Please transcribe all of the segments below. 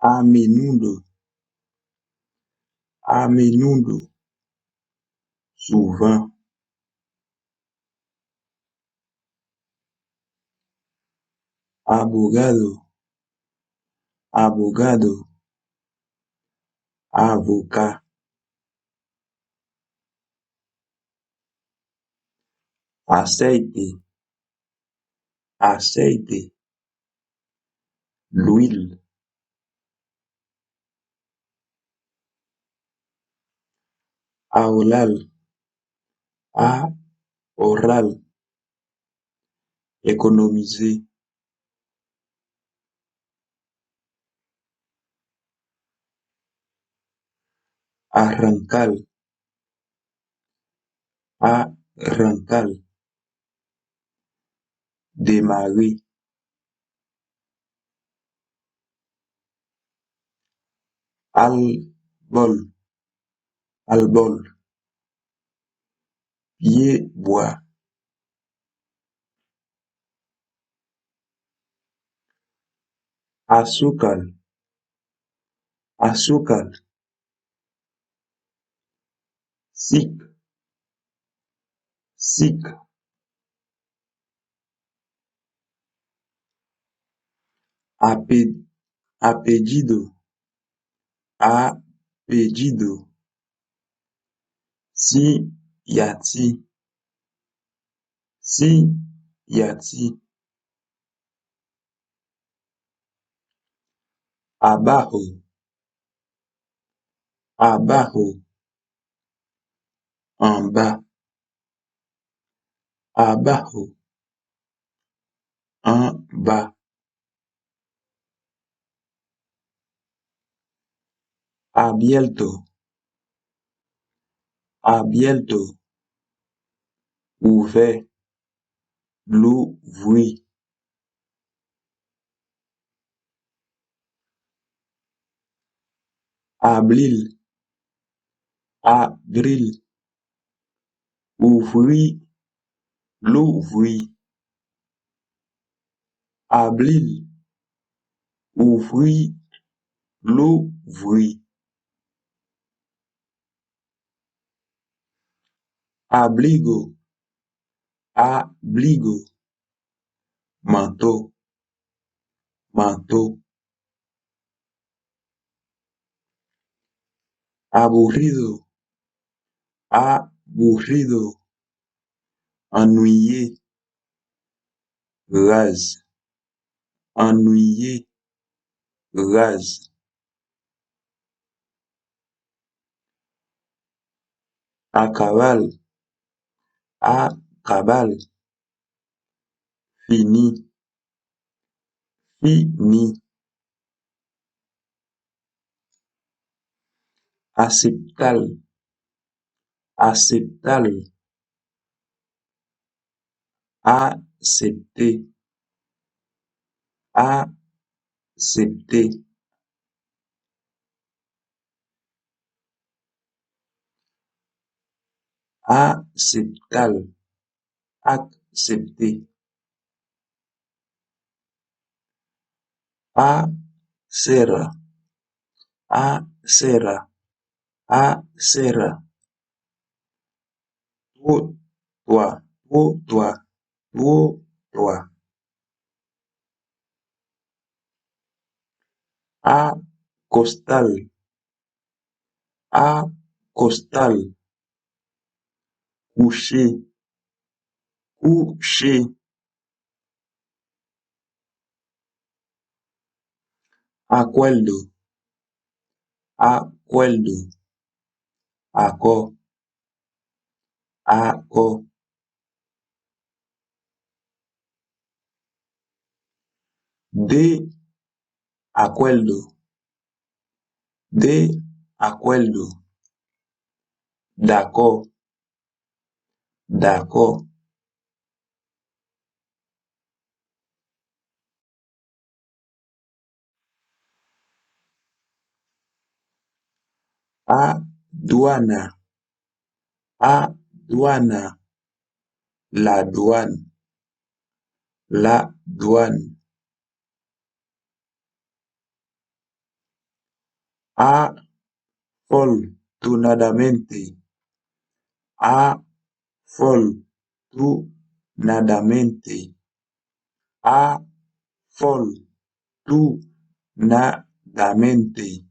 a menudo, souvent, abogado, avocat, aceite, l'huile, ahorrar, économiser, arrancar, démarrer, albol, pied bois, açúcar, sic, apellido, yati, abajo, en bas, abajo, en bas, abierto, ouvert, l'ouvrir, abril, ouvrir, l'ouvrir, abril, ouvrir, l'ouvrir, abrigo, manteau, aburrido, ennuyé, rase, acabar, fini, aceptar, accepter, accepter, acera, trottoir, acostar, coucher, acuerdo, accord, de acuerdo, d'accord, aduana, la douane, afortunadamente, afortunadamente, afortunadamente,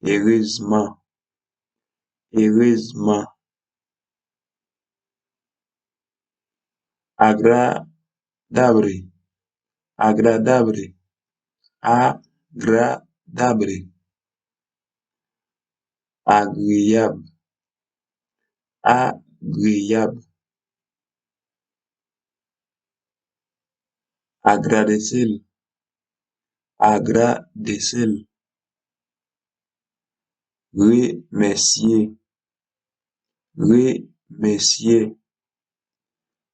heureusement, heureusement, agradable, agradable, agradable, agréable, agréable, agradecer, agradecer, remercier, remercier,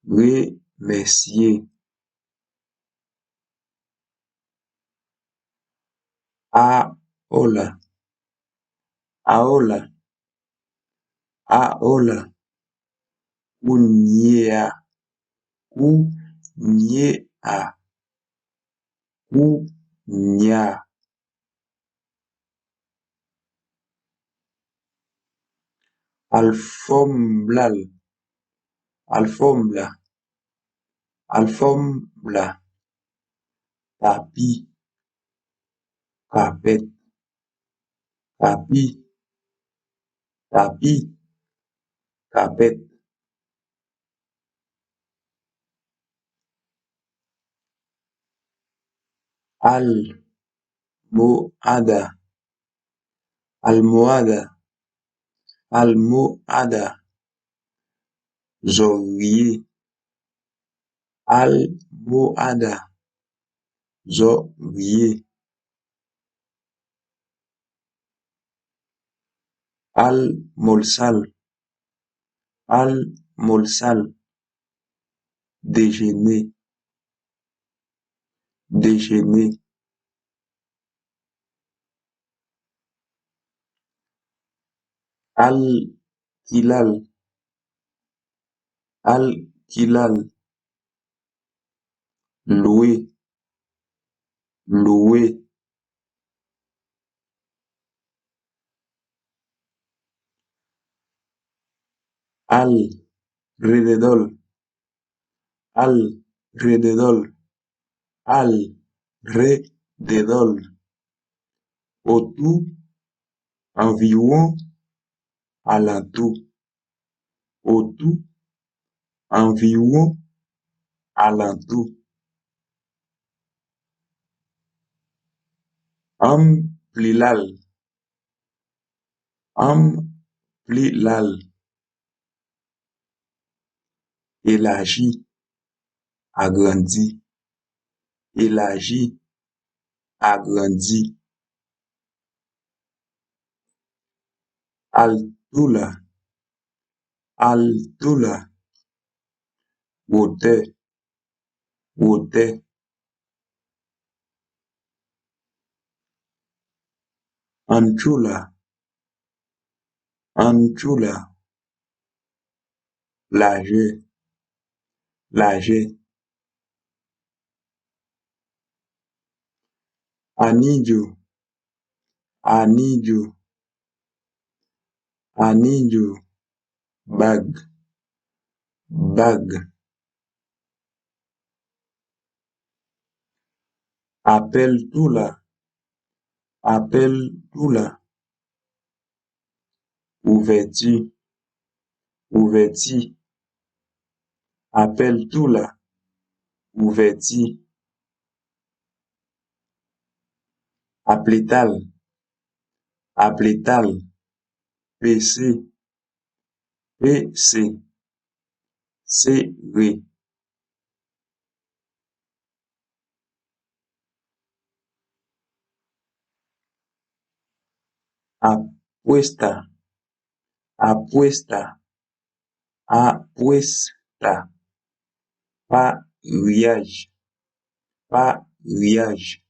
remercier, ahora, ahora, ahora, unyea, unyea, unya, alfombrar, alfombra, alfombra, tapis, carpet, tapis, tapis, carpet, almohada, almohada, almohada, oreiller, almohada, oreiller, almorzar, almorzar, déjeuner, déjeuner, alquilar, alquilar, louer, louer, alrededor, alrededor, alrededor, autour, environ, alentour, autour, environ, alentour, ampliar, ampliar, élargi, agrandi, élargi, agrandi, altura, altura, hauteur, hauteur, anchura, anchura, largeur, largeur, anillo, anillo, anillo, bague, bague, apertura, apertura, ouverture, ouverture, apertura, ouverture, aplicar, aplicar, PC, PC, serré, apuesta, apuesta, apuesta, pariage, pariage,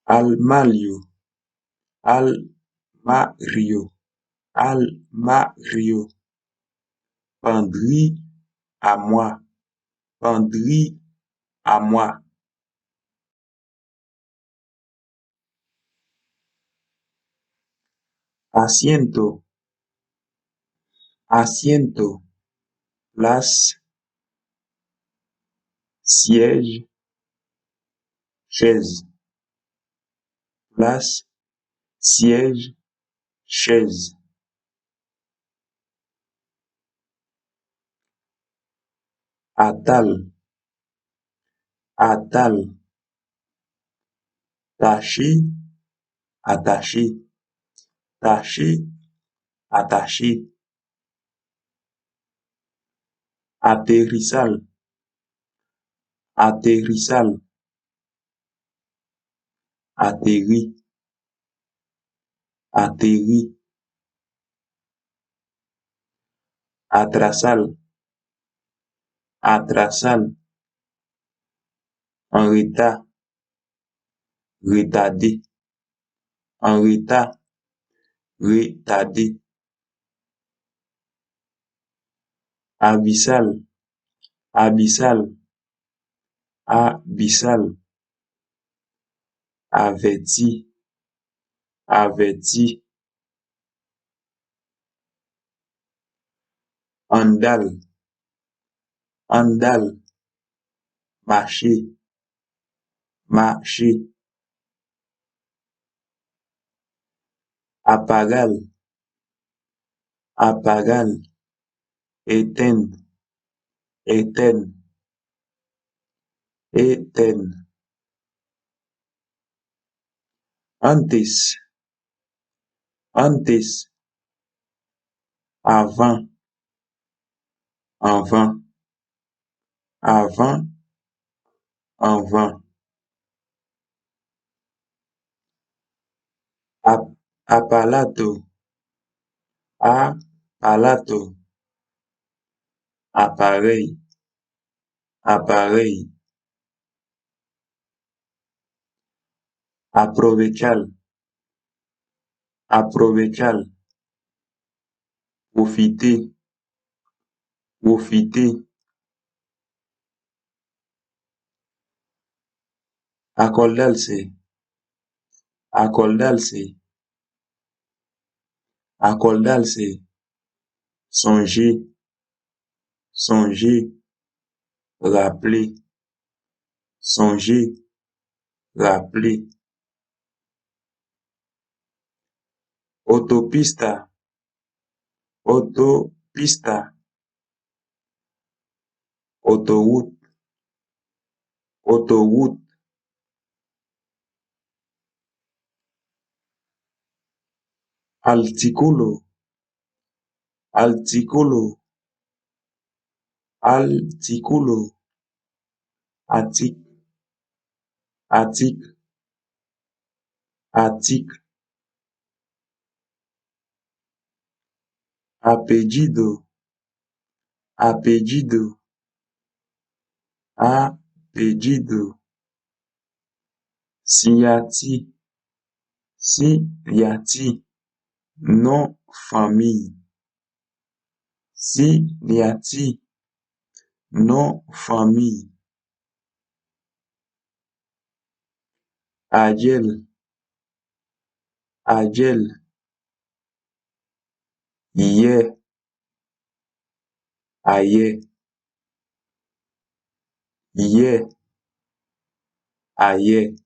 armario, armario, armario, penderie à moi, penderie à moi, asiento, asiento, place, siège, chaise, place, siège, chaise. Attal, attal, taché, attaché, taché, attaché. Atterrissage, atterrissage, atterri, atterri. Atrasal, atrasal, en retard, retardé, en retard, retardé. Abyssal, abyssal, abyssal. Averti, averti. Andal, andal, marcher, marcher. Apagal, apagal, éteindre, éteindre, éteindre. Antes, antes, avant, avant, avant, avant. Apalato, apalato. Appareil, appareil. Aprovechar, aprovechar. Profiter, profiter. Acordarse, acordarse, acordarse. Songer, songer. Rappeler, songer, rappeler. Autopista, autopista. Autoroute, autoroute. Articulo, articulo, articulo. Article, article, article. Apellido, apellido, apellido. Siati, siati. Nom famille. Siati, nom famille. Ayer, ayer. Hier, ayer. Hier, ayer.